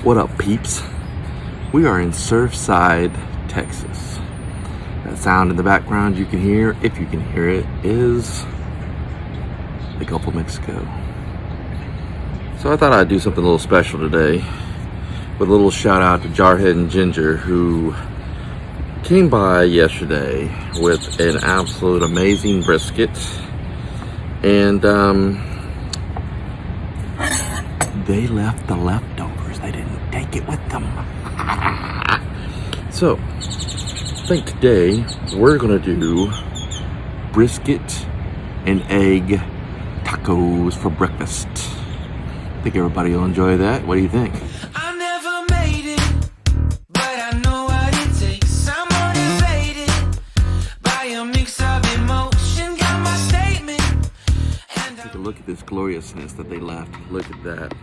What up, peeps? We are in Surfside, Texas. That sound in the background you can hear, if you can hear it, is the Gulf of Mexico. So I thought I'd do something a little special today with a little shout out to Jarhead and Ginger, who came by yesterday with an absolute amazing brisket. And they left the leftovers. They didn't take it with them. So, I think today we're gonna do brisket and egg tacos for breakfast. I think everybody will enjoy that. What do you think? I never made it, but I know what it takes. I'm motivated by a mix of emotion. Got my statement. Take a look at this gloriousness that they left. Look at that.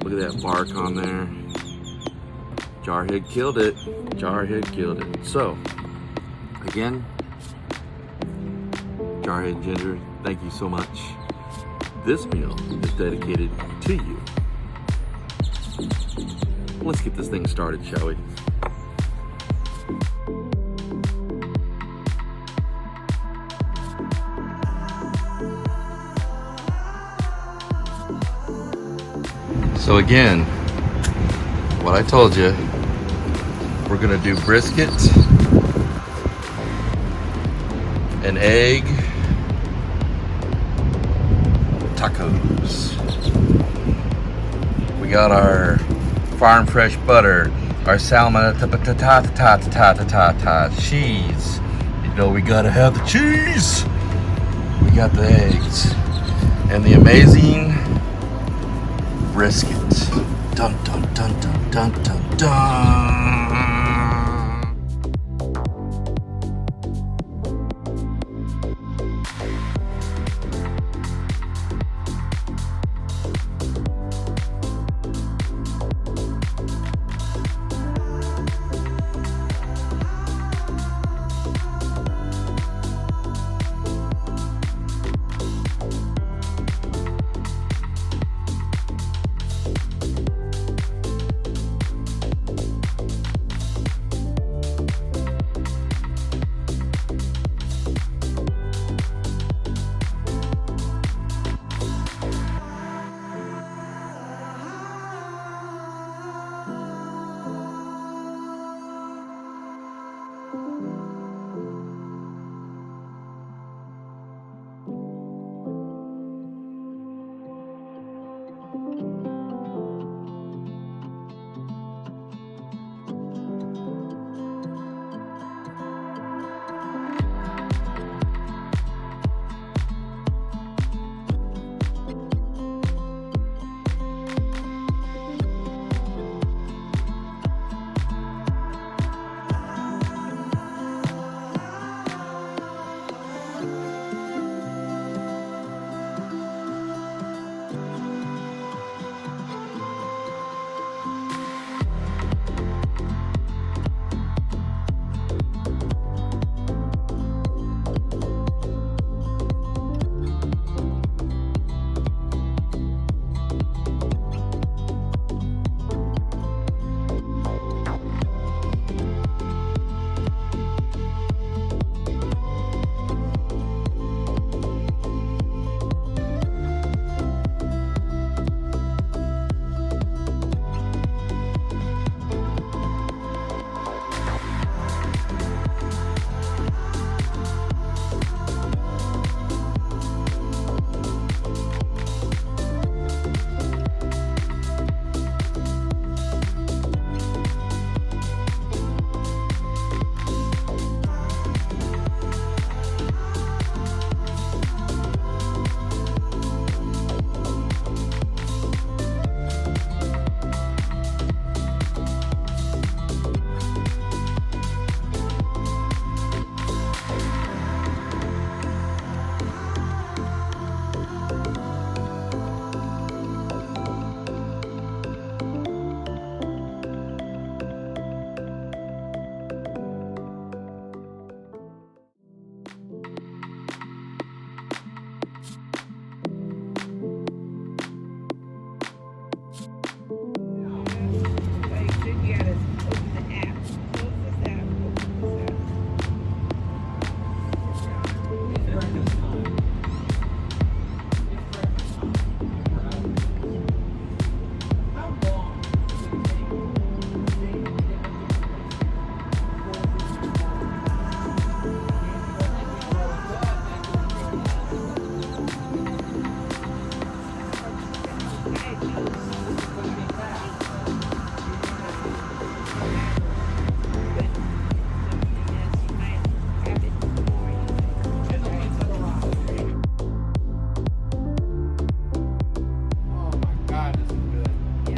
Look at that bark on there. Jarhead killed it. Jarhead killed it. So, again, Jarhead and Ginger, thank you so much. This meal is dedicated to you. Let's get this thing started, shall we? So again, what I told you, we're gonna do brisket and egg tacos. We got our farm fresh butter, our salmon cheese. You know we gotta have the cheese. We got the eggs and the amazing brisket. Dun dun dun dun dun dun dun. You gotta open the app. Close this app. Open this app.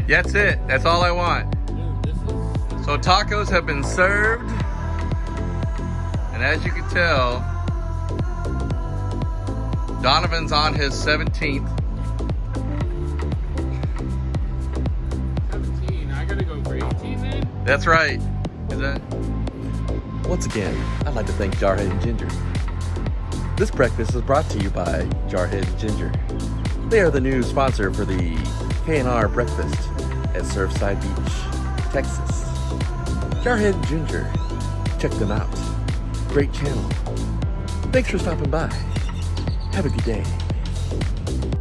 That's it. That's all I want. So tacos have been served. And as you can tell, Donovan's on his 17th. 17. I gotta go for 18 then? That's right. Is that? Once again, I'd like to thank Jarhead and Ginger. This breakfast is brought to you by Jarhead and Ginger. They are the new sponsor for the K&R breakfast at Surfside Beach, Texas. Jarhead and Ginger. Check them out. Great channel. Thanks for stopping by. Have a good day.